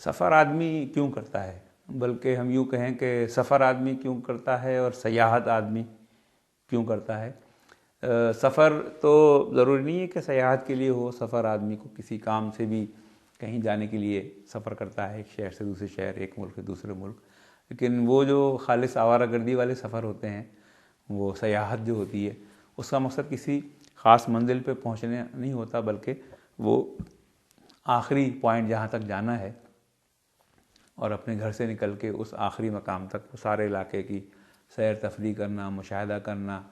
सफ़र आदमी क्यों करता है, बल्कि हम यूँ कहें कि सफ़र आदमी क्यों करता है और सयाहत आदमी क्यों करता है। सफ़र तो ज़रूरी नहीं है कि सयाहत के लिए हो, सफ़र आदमी को किसी काम से भी कहीं जाने के लिए सफ़र करता है, एक शहर से दूसरे शहर, एक मुल्क से दूसरे मुल्क। लेकिन वो जो खालिस आवारागर्दी वाले सफ़र होते हैं, वो सयाहत जो होती है, उसका मकसद किसी ख़ास मंजिल पे पहुंचने नहीं होता, बल्कि वो आखिरी पॉइंट जहाँ तक जाना है और अपने घर से निकल के उस आखिरी मकाम तक वो सारे इलाके की सैर तफरी करना, मुशाहिदा करना,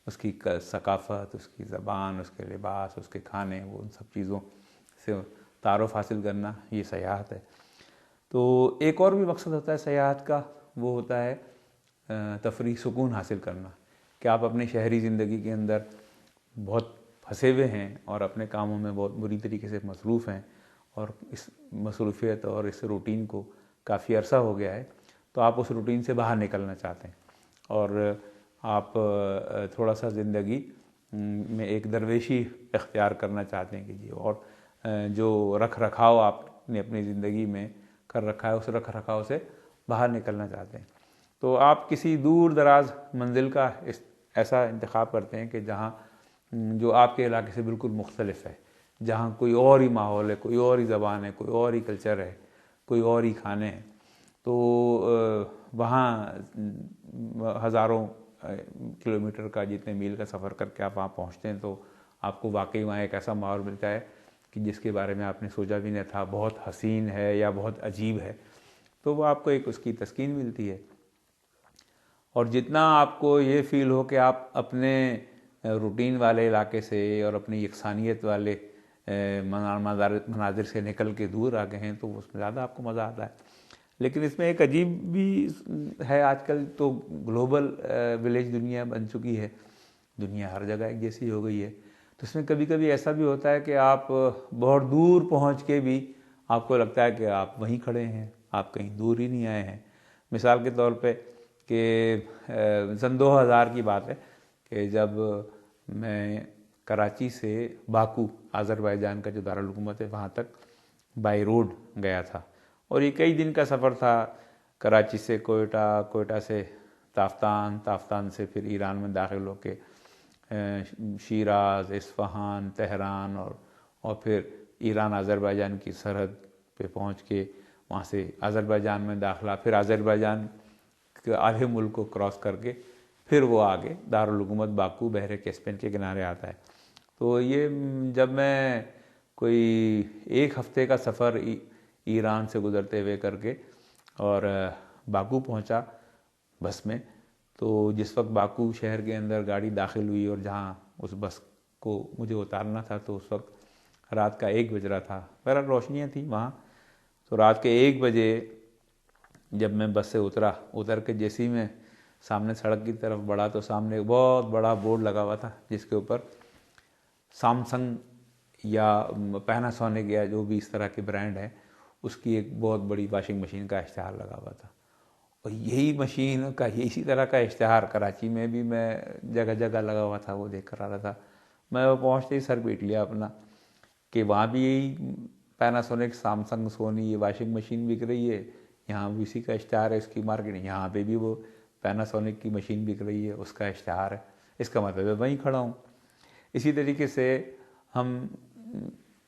उसकी सकाफ़त, उसकी ज़बान, उसके लिबास, उसके खाने, वो उन सब चीज़ों से तारुफ़ हासिल करना, ये सयाहत है। तो एक और भी मकसद होता है सयाहत का, वो होता है तफरी, सुकून हासिल करना। कि आप अपने शहरी ज़िंदगी के अंदर बहुत फंसे हुए हैं और अपने कामों में बहुत बुरी तरीके से मसरूफ़ हैं और इस मसरूफ़ियत और इस रूटीन को काफ़ी अरसा हो गया है, तो आप उस रूटीन से बाहर निकलना चाहते हैं और आप थोड़ा सा ज़िंदगी में एक दरवेशी इख्तियार करना चाहते हैं कि जी, और जो रख रखाव आपने अपनी ज़िंदगी में कर रखा है, उस रख रखाव से बाहर निकलना चाहते हैं। तो आप किसी दूर दराज मंजिल का ऐसा इंतखाब करते हैं कि जहाँ जो आपके इलाके से बिल्कुल मुख्तलिफ है, जहाँ कोई और ही माहौल है, कोई और ही ज़बान है, कोई और ही कल्चर है, कोई और ही खाने हैं। तो वहाँ हज़ारों किलोमीटर का, जितने मील का सफ़र करके आप वहाँ पहुँचते हैं, तो आपको वाकई वहाँ एक ऐसा माहौल मिलता है कि जिसके बारे में आपने सोचा भी नहीं था, बहुत हसीन है या बहुत अजीब है, तो वो आपको एक उसकी तस्कीन मिलती है। और जितना आपको ये फ़ील हो कि आप अपने रूटीन वाले इलाके से और अपनी यकसानियत वाले मनाजिर से निकल के दूर आ गए हैं, तो उसमें ज़्यादा आपको मज़ा आता है। लेकिन इसमें एक अजीब भी है, आजकल तो ग्लोबल विलेज दुनिया बन चुकी है, दुनिया हर जगह एक जैसी हो गई है। तो इसमें कभी कभी ऐसा भी होता है कि आप बहुत दूर पहुंच के भी आपको लगता है कि आप वहीं खड़े हैं, आप कहीं दूर ही नहीं आए हैं। मिसाल के तौर पे कि सन 2000 की बात है कि जब मैं कराची से बाकू, आज़रबाईजान का जो दारुल हुकूमत है, वहाँ तक बाई रोड गया था और ये कई दिन का सफ़र था। कराची से कोयटा, कोयटा से ताफ्तान, ताफ्तान से फिर ईरान में दाखिल होके शिराज, इस्फ़हान, तेहरान और फिर ईरान आज़रबाईजान की सरहद पे पहुँच के वहाँ से आज़रबाईजान में दाखिला, फिर आज़रबाईजान के आधे मुल्क को क्रॉस करके फिर वो आगे दारुल हुकूमत बाकू बहरे कैस्पियन के किनारे आता है। तो ये जब मैं कोई एक हफ़्ते का सफ़र ईरान से गुज़रते हुए करके और बाकू पहुंचा बस में, तो जिस वक्त बाकू शहर के अंदर गाड़ी दाखिल हुई और जहाँ उस बस को मुझे उतारना था, तो उस वक्त रात का 1 बज रहा था। बहरहाल रोशनियाँ थी वहाँ। तो रात के 1 बजे जब मैं बस से उतर के जैसे ही मैं सामने सड़क की तरफ बढ़ा, तो सामने एक बहुत बड़ा बोर्ड लगा हुआ था जिसके ऊपर सैमसंग या पैनासोनिक या जो भी इस तरह के ब्रांड है, उसकी एक बहुत बड़ी वॉशिंग मशीन का इश्तिहार लगा हुआ था। और यही मशीन का, इसी तरह का इश्तिहार कराची में भी मैं जगह जगह लगा हुआ था, वो देख कर आ रहा था। मैं वो पहुँचते ही सर पीट लिया अपना कि वहाँ भी यही पैनासोनिक, सैमसंग, सोनी ये वॉशिंग मशीन बिक रही है, यहाँ भी इसी का इश्तिहार है, इसकी मार्केट, यहाँ पे भी वो पैनासोनिक की मशीन बिक रही है, उसका इश्तिहार है, इसका मतलब मैं वहीं खड़ा हूँ। इसी तरीके से हम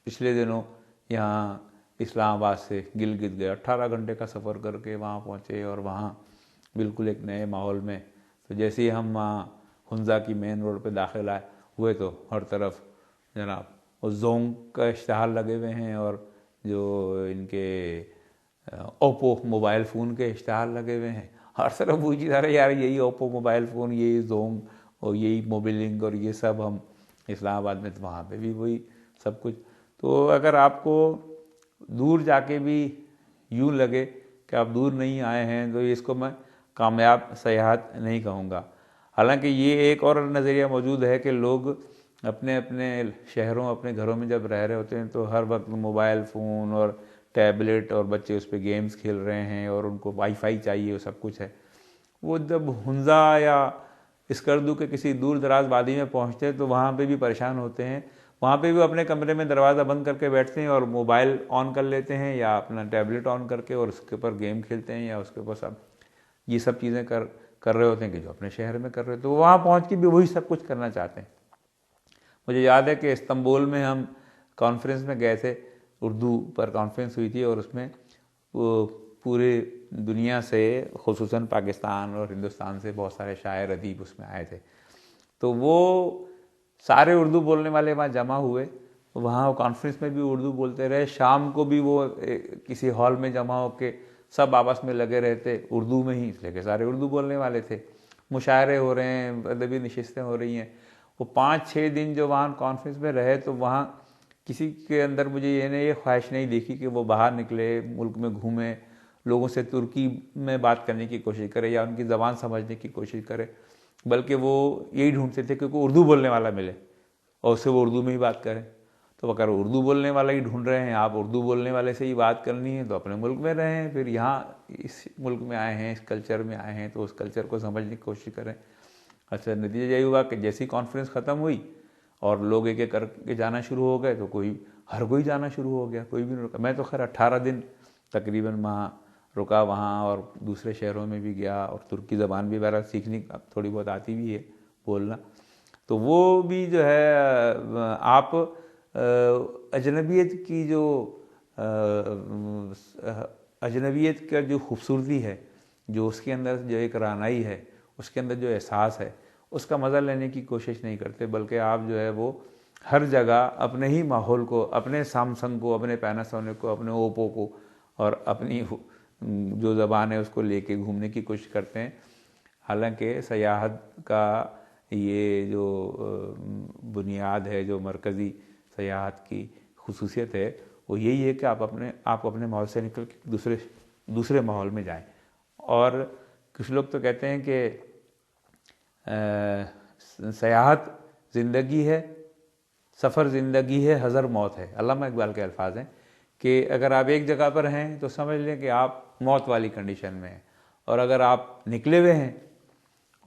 पिछले दिनों यहाँ इस्लामाबाद से गिलगित गए, 18 घंटे का सफ़र करके वहाँ पहुँचे और वहाँ बिल्कुल एक नए माहौल में। तो जैसे ही हम वहाँ हुंजा की मेन रोड पे दाखिल आए हुए, तो हर तरफ जनाब वो जोंग का इश्तिहार लगे हुए हैं और जो इनके ओप्पो मोबाइल फ़ोन के इश्तिहार लगे हुए हैं। हर तरफ वो चीज़, अरे यार यही ओप्पो मोबाइल फ़ोन, यही जोंग और यही मोबिलिंग और ये सब हम इस्लामाबाद में, तो वहाँ पे भी वही सब कुछ। तो अगर आपको दूर जाके भी यूँ लगे कि आप दूर नहीं आए हैं, तो इसको मैं कामयाब सयाहत नहीं कहूँगा। हालांकि ये एक और नज़रिया मौजूद है कि लोग अपने अपने शहरों, अपने घरों में जब रह रहे होते हैं, तो हर वक्त मोबाइल फ़ोन और टैबलेट और बच्चे उस पर गेम्स खेल रहे हैं और उनको वाईफाई चाहिए, वो सब कुछ है। वो जब हुंजा या स्कर्दू के किसी दूर दराज वादी में पहुँचते हैं, तो वहाँ पे भी परेशान होते हैं, वहाँ पे भी अपने कमरे में दरवाज़ा बंद करके बैठते हैं और मोबाइल ऑन कर लेते हैं या अपना टैबलेट ऑन करके और उसके ऊपर गेम खेलते हैं या उसके ऊपर सब ये सब चीज़ें कर रहे होते हैं कि जो अपने शहर में कर रहे होते हैं। तो वहाँ पहुँच के भी वही सब कुछ करना चाहते हैं। मुझे याद है कि इस्तांबुल में हम कॉन्फ्रेंस में गए थे, उर्दू पर कॉन्फ्रेंस हुई थी और उसमें पूरे दुनिया से खुसूसन पाकिस्तान और हिंदुस्तान से बहुत सारे शायर अदीब उसमें आए थे। तो वो सारे उर्दू बोलने वाले वहाँ जमा हुए, वहाँ कॉन्फ्रेंस में भी उर्दू बोलते रहे। शाम को भी वो किसी हॉल में जमा होके सब आपस में लगे रहते उर्दू में ही, इसलिए कि सारे उर्दू बोलने वाले थे। मुशायरे हो रहे हैं, अदबी नशिस्तें हो रही हैं। वो 5-6 दिन जो वहाँ कॉन्फ्रेंस में रहे तो वहाँ किसी के अंदर मुझे ये ख्वाहिश नहीं देखी कि वो बाहर निकले, मुल्क में घूमे, लोगों से तुर्की में बात करने की कोशिश करे या उनकी ज़बान समझने की कोशिश करे, बल्कि वो यही ढूंढते थे कि कोई उर्दू बोलने वाला मिले और उससे वो उर्दू में ही बात करें। तो अगर उर्दू बोलने वाला ही ढूंढ रहे हैं, आप उर्दू बोलने वाले से ही बात करनी है तो अपने मुल्क में रहें, फिर यहाँ इस मुल्क में आए हैं, इस कल्चर में आए हैं तो उस कल्चर को समझने की कोशिश करें। अच्छा, नतीजा यही हुआ कि जैसी कॉन्फ्रेंस ख़त्म हुई और लोग एक एक करके जाना शुरू हो गए तो हर कोई जाना शुरू हो गया, कोई भी नहीं रुका। मैं तो खैर 18 दिन तकरीबन वहाँ रुका वहाँ और दूसरे शहरों में भी गया और तुर्की ज़बान भी बहरहाल सीखनी थोड़ी बहुत आती भी है बोलना। तो वो भी जो है आप अजनबियत की जो अजनबियत का जो खूबसूरती है, जो उसके अंदर जो एक रानाई है, उसके अंदर जो एहसास है, उसका मज़ा लेने की कोशिश नहीं करते, बल्कि आप जो है वो हर जगह अपने ही माहौल को, अपने सैमसंग को, अपने पैनासोनिक को, अपने ओप्पो को और अपनी जो ज़बान है उसको लेके घूमने की कोशिश करते हैं। हालांकि सयाहत का ये जो बुनियाद है, जो मरकज़ी सयाहत की खुसूसियत है, वो यही है कि आप अपने माहौल से निकल के दूसरे माहौल में जाएं। और कुछ लोग तो कहते हैं कि सयाहत ज़िंदगी है, सफ़र ज़िंदगी है, हज़र मौत है। अल्लामा इकबाल के अल्फाज हैं कि अगर आप एक जगह पर हैं तो समझ लें कि आप मौत वाली कंडीशन में हैं, और अगर आप निकले हुए हैं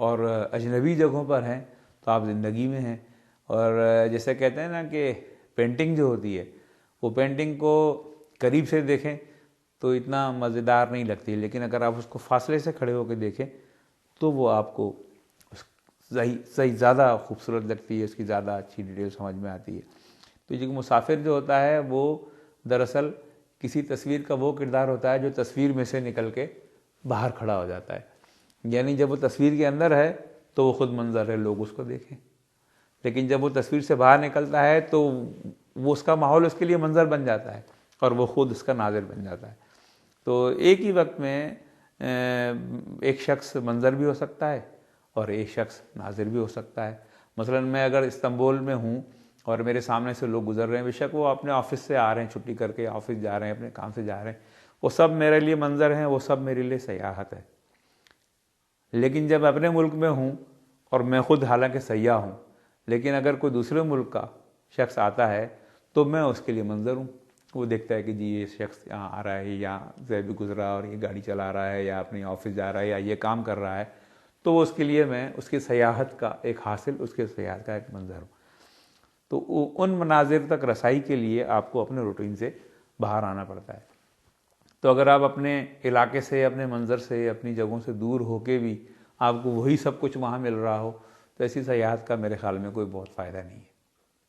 और अजनबी जगहों पर हैं तो आप ज़िंदगी में हैं। और जैसे कहते हैं ना कि पेंटिंग जो होती है, वो पेंटिंग को करीब से देखें तो इतना मज़ेदार नहीं लगती, लेकिन अगर आप उसको फासले से खड़े होकर देखें तो वो आपको सही ज़्यादा खूबसूरत लगती है, उसकी ज़्यादा अच्छी डिटेल समझ में आती है। तो जो मुसाफिर जो होता है वो दरअसल किसी तस्वीर का वो किरदार होता है जो तस्वीर में से निकल के बाहर खड़ा हो जाता है। यानी जब वो तस्वीर के अंदर है तो वो खुद मंजर है, लोग उसको देखें, लेकिन जब वो तस्वीर से बाहर निकलता है तो वो उसका माहौल उसके लिए मंजर बन जाता है और वो खुद उसका नाज़िर बन जाता है। तो एक ही वक्त में एक शख्स मंजर भी हो सकता है और एक शख्स नाज़िर भी हो सकता है। मसलन मैं अगर इस्तांबुल में हूँ और मेरे सामने से लोग गुजर रहे हैं, बेशक वो अपने ऑफिस से आ रहे हैं, छुट्टी करके ऑफिस जा रहे हैं, अपने काम से जा रहे हैं, वो सब मेरे लिए मंजर हैं, वो सब मेरे लिए सयाहत है। लेकिन जब अपने मुल्क में हूँ और मैं खुद हालांकि सयाह हूँ, लेकिन अगर कोई दूसरे मुल्क का शख्स आता है तो मैं उसके लिए मंजर हूँ। वो देखता है कि जी ये शख्स यहाँ आ रहा है, यहाँ से भी गुजरा और ये गाड़ी चला रहा है या अपनी ऑफिस जा रहा है या ये काम कर रहा है, तो वो उसके लिए मैं उसकी सयाहत का एक हासिल, उसके सयाहत का एक मंजर हूँ। तो उन मनाजिर तक रसाई के लिए आपको अपने रूटीन से बाहर आना पड़ता है। तो अगर आप अपने इलाके से, अपने मंजर से, अपनी जगहों से दूर होके भी आपको वही सब कुछ वहाँ मिल रहा हो तो ऐसी सयाहत का मेरे ख्याल में कोई बहुत फ़ायदा नहीं है।